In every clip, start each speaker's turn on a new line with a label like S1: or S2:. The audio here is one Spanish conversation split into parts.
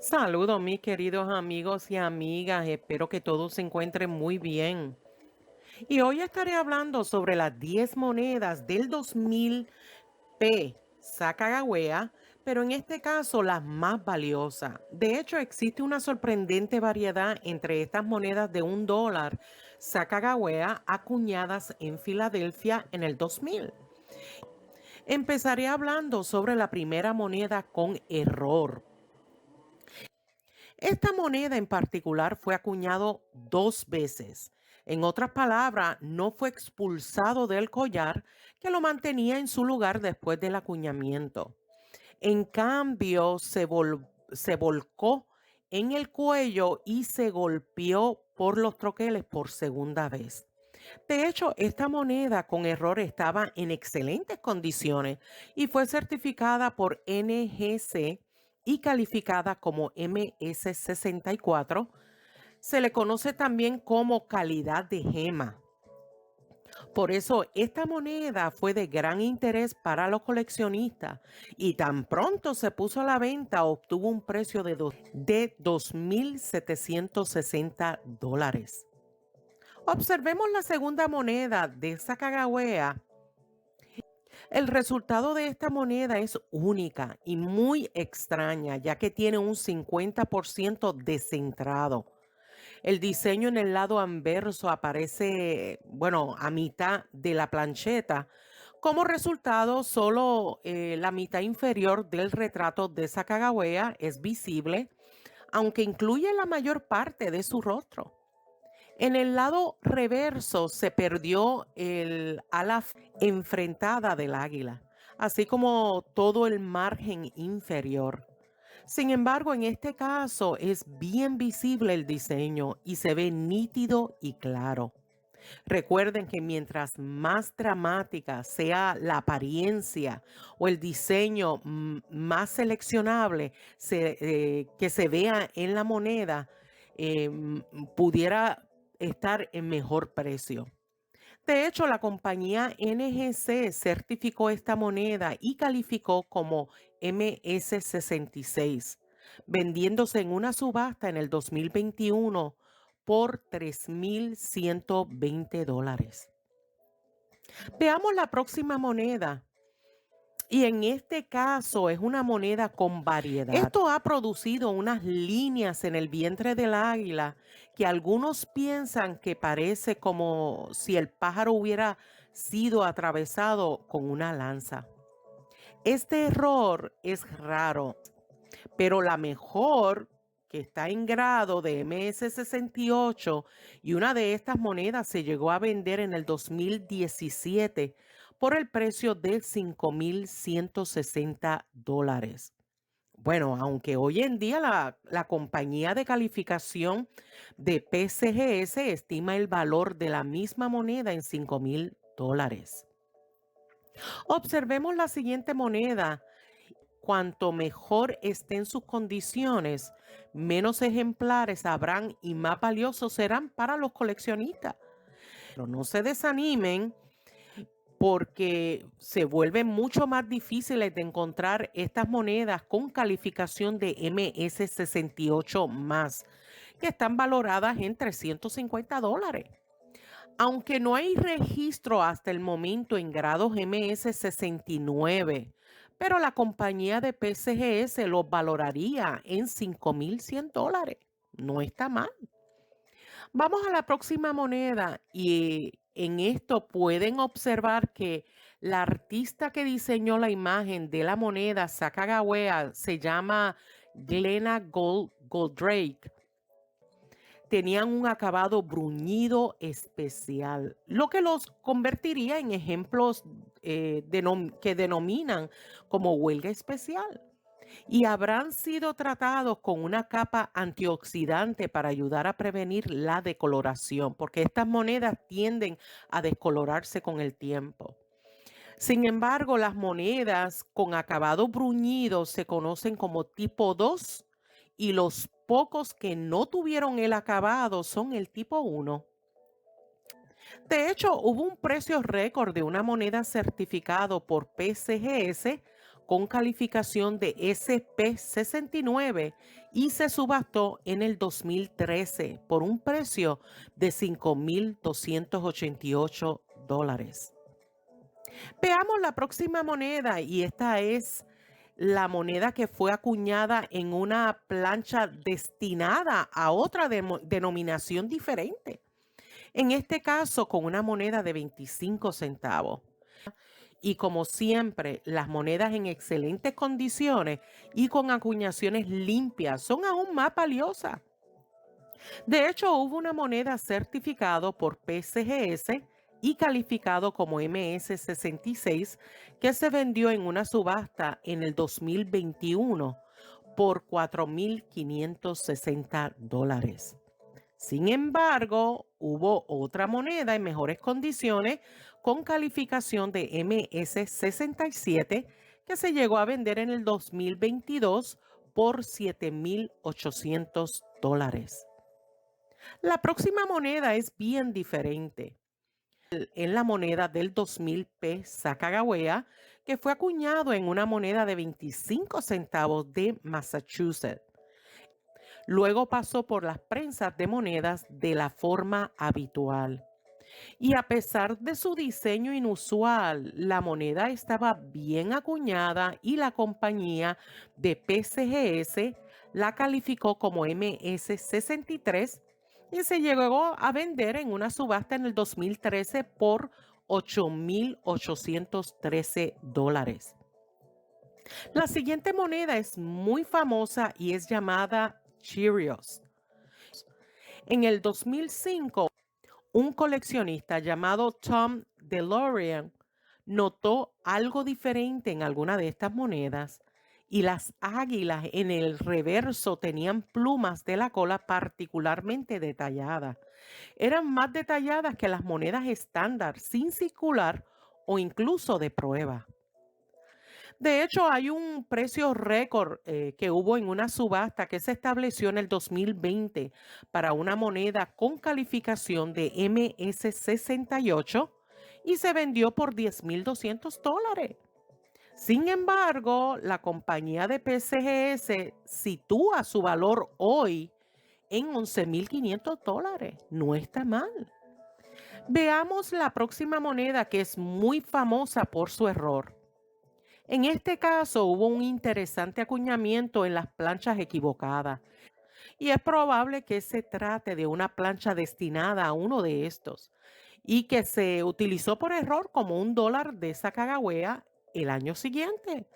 S1: Saludos mis queridos amigos y amigas, espero que todos se encuentren muy bien. Y hoy estaré hablando sobre las 10 monedas del 2000 P. Sacagawea, pero en este caso las más valiosas. De hecho, existe una sorprendente variedad entre estas monedas de $1 Sacagawea acuñadas en Filadelfia en el 2000. Empezaré hablando sobre la primera moneda con error. Esta moneda en particular fue acuñado 2 veces. En otras palabras, no fue expulsado del collar que lo mantenía en su lugar después del acuñamiento. En cambio, se volcó en el cuello y se golpeó por los troqueles por segunda vez. De hecho, esta moneda con error estaba en excelentes condiciones y fue certificada por NGC y calificada como MS64. Se le conoce también como calidad de gema. Por eso, esta moneda fue de gran interés para los coleccionistas y tan pronto se puso a la venta, obtuvo un precio de $2,760. Observemos la segunda moneda de Sacagawea. El resultado de esta moneda es única y muy extraña, ya que tiene un 50% descentrado. El diseño en el lado anverso aparece, bueno, a mitad de la plancheta. Como resultado, solo la mitad inferior del retrato de Sacagawea es visible, aunque incluye la mayor parte de su rostro. En el lado reverso se perdió el ala enfrentada del águila, así como todo el margen inferior. Sin embargo, en este caso es bien visible el diseño y se ve nítido y claro. Recuerden que mientras más dramática sea la apariencia o el diseño más seleccionable que se vea en la moneda, pudiera estar en mejor precio. De hecho, la compañía NGC certificó esta moneda y calificó como MS66, vendiéndose en una subasta en el 2021 por $3,120. Veamos la próxima moneda. Y en este caso es una moneda con variedad. Esto ha producido unas líneas en el vientre del águila que algunos piensan que parece como si el pájaro hubiera sido atravesado con una lanza. Este error es raro, pero la mejor, que está en grado de MS68, y una de estas monedas se llegó a vender en el 2017 por el precio de $5,160. Bueno, aunque hoy en día la compañía de calificación de PCGS estima el valor de la misma moneda en $5,000. Observemos la siguiente moneda. Cuanto mejor estén sus condiciones, menos ejemplares habrán y más valiosos serán para los coleccionistas. Pero no se desanimen porque se vuelven mucho más difíciles de encontrar estas monedas con calificación de MS68 más, que están valoradas en $350. Aunque no hay registro hasta el momento en grados MS69, pero la compañía de PCGS los valoraría en $5,100. No está mal. Vamos a la próxima moneda y en esto pueden observar que la artista que diseñó la imagen de la moneda Sacagawea se llama Glenna Goldrake. Tenían un acabado bruñido especial, lo que los convertiría en ejemplos que denominan como huelga especial. Y habrán sido tratados con una capa antioxidante para ayudar a prevenir la decoloración, porque estas monedas tienden a descolorarse con el tiempo. Sin embargo, las monedas con acabado bruñido se conocen como tipo 2 y los pocos que no tuvieron el acabado son el tipo 1. De hecho, hubo un precio récord de una moneda certificado por PCGS con calificación de SP69 y se subastó en el 2013 por un precio de $5,288. Veamos la próxima moneda y esta es la moneda que fue acuñada en una plancha destinada a otra denominación diferente. En este caso, con una moneda de 25 centavos. Y como siempre, las monedas en excelentes condiciones y con acuñaciones limpias son aún más valiosas. De hecho, hubo una moneda certificado por PCGS y calificado como MS66 que se vendió en una subasta en el 2021 por $4,560. Sin embargo, hubo otra moneda en mejores condiciones con calificación de MS67 que se llegó a vender en el 2022 por $7,800. La próxima moneda es bien diferente. En la moneda del 2000 P Sacagawea, que fue acuñado en una moneda de 25 centavos de Massachusetts. Luego pasó por las prensas de monedas de la forma habitual. Y a pesar de su diseño inusual, la moneda estaba bien acuñada y la compañía de PCGS la calificó como MS63 y se llegó a vender en una subasta en el 2013 por $8,813. La siguiente moneda es muy famosa y es llamada Cheerios. En el 2005, un coleccionista llamado Tom DeLorean notó algo diferente en alguna de estas monedas y las águilas en el reverso tenían plumas de la cola particularmente detalladas. Eran más detalladas que las monedas estándar sin circular o incluso de prueba. De hecho, hay un precio récord que hubo en una subasta que se estableció en el 2020 para una moneda con calificación de MS68 y se vendió por $10,200. Sin embargo, la compañía de PCGS sitúa su valor hoy en $11,500. No está mal. Veamos la próxima moneda que es muy famosa por su error. En este caso hubo un interesante acuñamiento en las planchas equivocadas y es probable que se trate de una plancha destinada a uno de estos y que se utilizó por error como $1 de Sacagawea el año siguiente.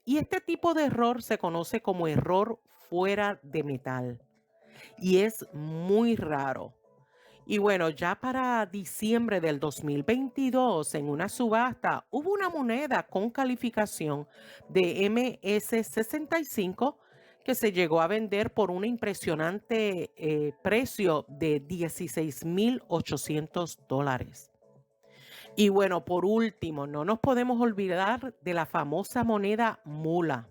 S1: Y este tipo de error se conoce como error fuera de metal y es muy raro. Y bueno, ya para diciembre del 2022, en una subasta, hubo una moneda con calificación de MS65 que se llegó a vender por un impresionante precio de $16,800. Y bueno, por último, no nos podemos olvidar de la famosa moneda mula.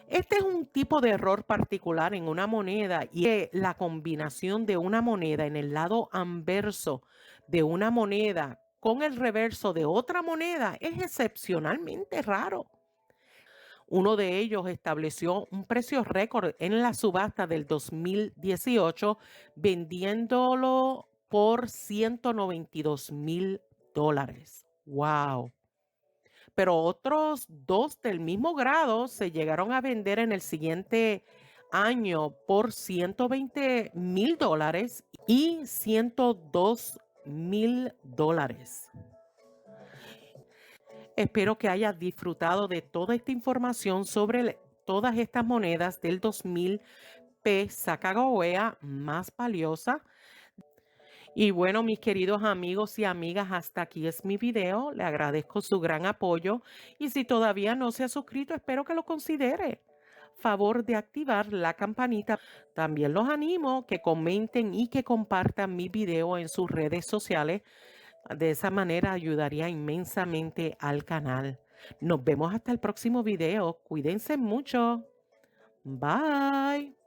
S1: Este es un tipo de error particular en una moneda y es la combinación de una moneda en el lado anverso de una moneda con el reverso de otra moneda es excepcionalmente raro. Uno de ellos estableció un precio récord en la subasta del 2018 vendiéndolo por $192,000. ¡Wow! Pero otros dos del mismo grado se llegaron a vender en el siguiente año por $120,000 y $102,000. Espero que hayas disfrutado de toda esta información sobre todas estas monedas del 2000 P Sacagawea más valiosa. Y bueno, mis queridos amigos y amigas, hasta aquí es mi video. Le agradezco su gran apoyo y si todavía no se ha suscrito, espero que lo considere. Favor de activar la campanita. También los animo que comenten y que compartan mi video en sus redes sociales. De esa manera ayudaría inmensamente al canal. Nos vemos hasta el próximo video. Cuídense mucho. Bye.